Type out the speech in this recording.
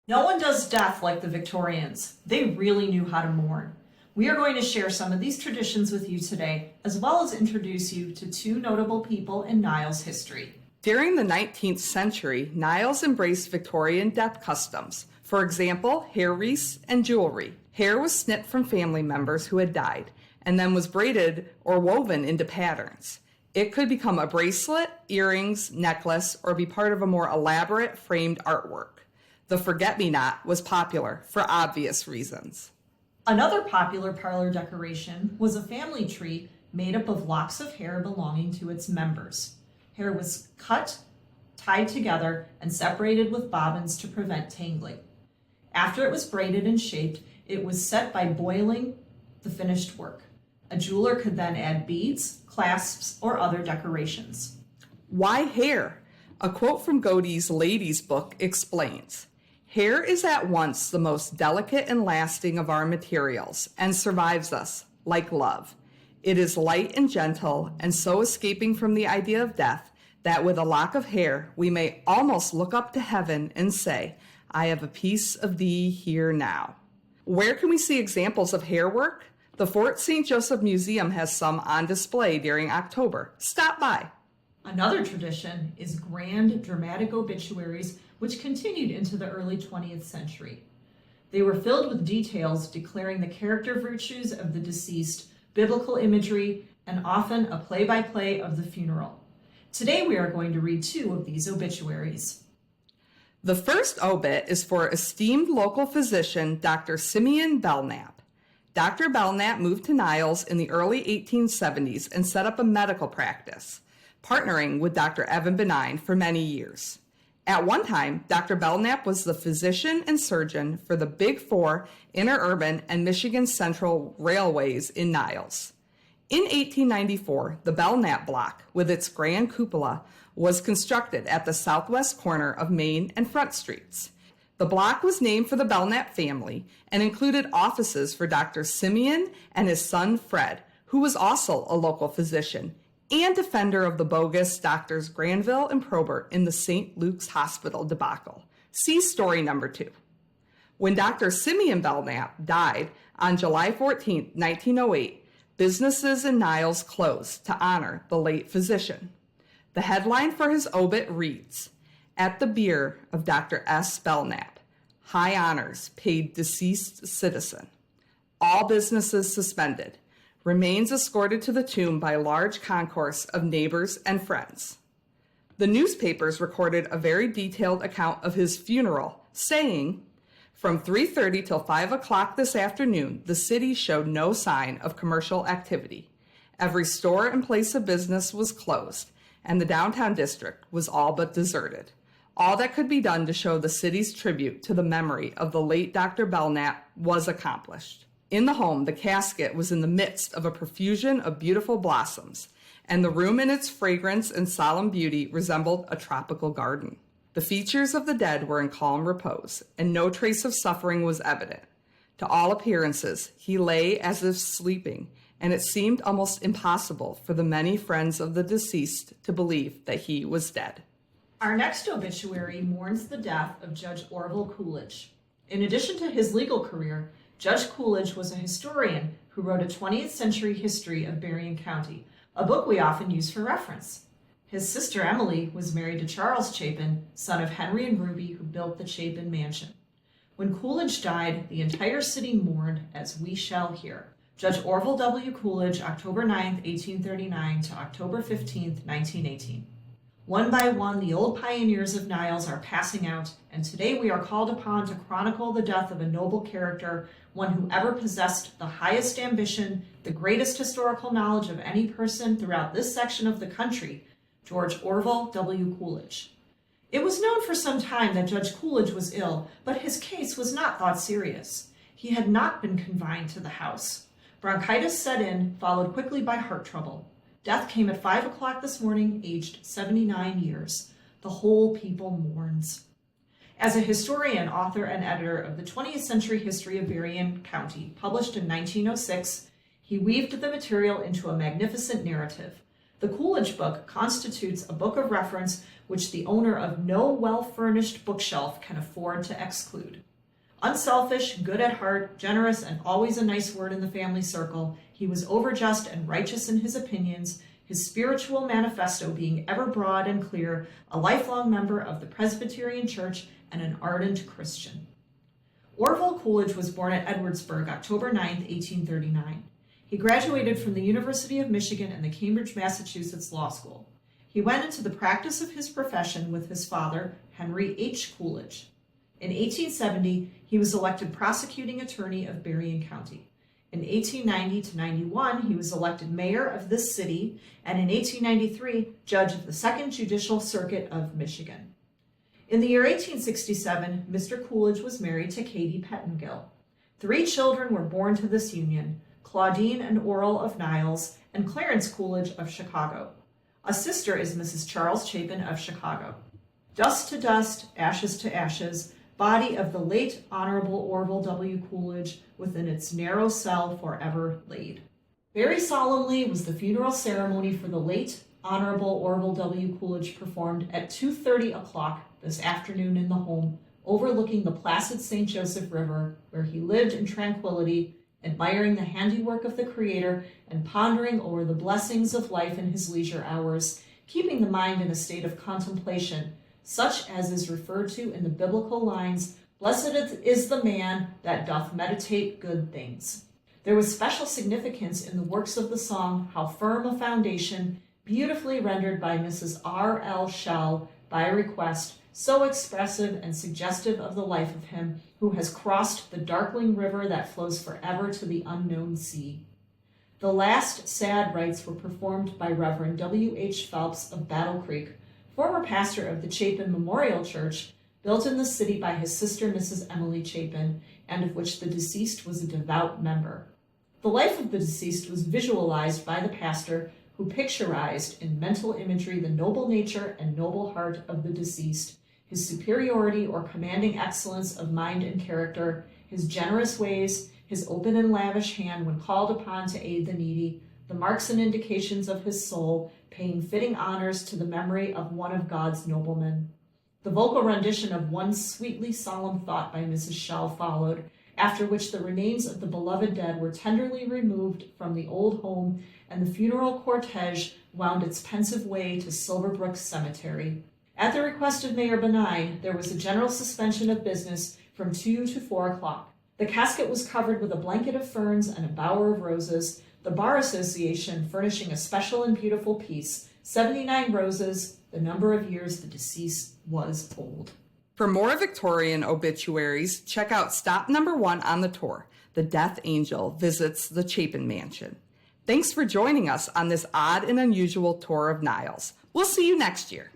No one does death like the Victorians. They really knew how to mourn. We are going to share some of these traditions with you today, as well as introduce you to two notable people in Niles history. During the 19th century, Niles embraced Victorian death customs. For example, hair wreaths and jewelry. Hair was snipped from family members who had died, and then was braided or woven into patterns. It could become a bracelet, earrings, necklace, or be part of a more elaborate framed artwork. The forget-me-not was popular for obvious reasons. Another popular parlor decoration was a family tree made up of locks of hair belonging to its members. Hair was cut, tied together, and separated with bobbins to prevent tangling. After it was braided and shaped, it was set by boiling the finished work. A jeweler could then add beads, clasps, or other decorations. Why hair? A quote from Godey's Ladies' Book explains, "Hair is at once the most delicate and lasting of our materials and survives us, like love. It is light and gentle, and so escaping from the idea of death, that with a lock of hair we may almost look up to heaven and say, 'I have a piece of thee here now.'" Where can we see examples of hair work? The Fort St. Joseph Museum has some on display during October. Stop by. Another tradition is grand dramatic obituaries, which continued into the early 20th century. They were filled with details declaring the character virtues of the deceased, biblical imagery, and often a play-by-play of the funeral. Today we are going to read two of these obituaries. The first obit is for esteemed local physician Dr. Simeon Belknap. Dr. Belknap moved to Niles in the early 1870s and set up a medical practice, partnering with Dr. Evan Benign for many years. At one time, Dr. Belknap was the physician and surgeon for the Big Four interurban and Michigan Central Railways in Niles. In 1894, the Belknap Block, with its grand cupola, was constructed at the southwest corner of Main and Front Streets. The block was named for the Belknap family and included offices for Dr. Simeon and his son Fred, who was also a local physician and defender of the bogus Doctors Granville and Probert in the St. Luke's Hospital debacle. See story number 2. When Dr. Simeon Belknap died on July 14, 1908, businesses in Niles closed to honor the late physician. The headline for his obit reads, "At the bier of Dr. S. Belknap, high honors paid deceased citizen. All businesses suspended. Remains escorted to the tomb by large concourse of neighbors and friends." The newspapers recorded a very detailed account of his funeral, saying, "From 3:30 till 5 o'clock this afternoon, the city showed no sign of commercial activity. Every store and place of business was closed, and the downtown district was all but deserted. All that could be done to show the city's tribute to the memory of the late Dr. Belknap was accomplished. In the home, the casket was in the midst of a profusion of beautiful blossoms, and the room in its fragrance and solemn beauty resembled a tropical garden. The features of the dead were in calm repose, and no trace of suffering was evident. To all appearances, he lay as if sleeping, and it seemed almost impossible for the many friends of the deceased to believe that he was dead." Our next obituary mourns the death of Judge Orville Coolidge. In addition to his legal career, Judge Coolidge was a historian who wrote a 20th century history of Berrien County, a book we often use for reference. His sister Emily was married to Charles Chapin, son of Henry and Ruby, who built the Chapin Mansion. When Coolidge died, the entire city mourned, as we shall hear. Judge Orville W. Coolidge, October 9, 1839 to October 15, 1918. One by one, the old pioneers of Niles are passing out, and today we are called upon to chronicle the death of a noble character, one who ever possessed the highest ambition, the greatest historical knowledge of any person throughout this section of the country, George Orville W. Coolidge. It was known for some time that Judge Coolidge was ill, but his case was not thought serious. He had not been confined to the house. Bronchitis set in, followed quickly by heart trouble. Death came at 5 o'clock this morning, aged 79 years. The whole people mourns. As a historian, author, and editor of the 20th Century History of Berrien County, published in 1906, he weaved the material into a magnificent narrative. The Coolidge book constitutes a book of reference which the owner of no well-furnished bookshelf can afford to exclude. Unselfish, good at heart, generous, and always a nice word in the family circle, he was overjust and righteous in his opinions, his spiritual manifesto being ever broad and clear, a lifelong member of the Presbyterian Church, and an ardent Christian. Orville Coolidge was born at Edwardsburg, October 9, 1839. He graduated from the University of Michigan and the Cambridge, Massachusetts Law School. He went into the practice of his profession with his father, Henry H. Coolidge. In 1870, he was elected prosecuting attorney of Berrien County. In 1890 to 91, he was elected mayor of this city, and in 1893, judge of the Second Judicial Circuit of Michigan. In the year 1867, Mr. Coolidge was married to Katie Pettingill. 3 children were born to this union, Claudine and Orville of Niles, and Clarence Coolidge of Chicago. A sister is Mrs. Charles Chapin of Chicago. Dust to dust, ashes to ashes, body of the late Honorable Orville W. Coolidge within its narrow cell forever laid. Very solemnly was the funeral ceremony for the late Honorable Orville W. Coolidge performed at 2:30 o'clock this afternoon in the home overlooking the placid St. Joseph River, where he lived in tranquility, admiring the handiwork of the Creator and pondering over the blessings of life in his leisure hours, keeping the mind in a state of contemplation, such as is referred to in the biblical lines, "Blessed is the man that doth meditate good things." There was special significance in the works of the song, "How Firm a Foundation," beautifully rendered by Mrs. R. L. Shell by request, so expressive and suggestive of the life of him who has crossed the darkling river that flows forever to the unknown sea. The last sad rites were performed by Reverend W. H. Phelps of Battle Creek, former pastor of the Chapin Memorial Church, built in the city by his sister Mrs. Emily Chapin, and of which the deceased was a devout member. The life of the deceased was visualized by the pastor, who picturized in mental imagery the noble nature and noble heart of the deceased, his superiority or commanding excellence of mind and character, his generous ways, his open and lavish hand when called upon to aid the needy, the marks and indications of his soul, paying fitting honors to the memory of one of God's noblemen. The vocal rendition of One Sweetly Solemn Thought by Mrs. Shell followed, after which the remains of the beloved dead were tenderly removed from the old home, and the funeral cortege wound its pensive way to Silverbrook Cemetery. At the request of Mayor Benign, there was a general suspension of business from 2 to 4 o'clock. The casket was covered with a blanket of ferns and a bower of roses, the Bar Association furnishing a special and beautiful piece, 79 roses, the number of years the deceased was old. For more Victorian obituaries, check out stop number 1 on the tour. The Death Angel visits the Chapin Mansion. Thanks for joining us on this odd and unusual tour of Niles. We'll see you next year.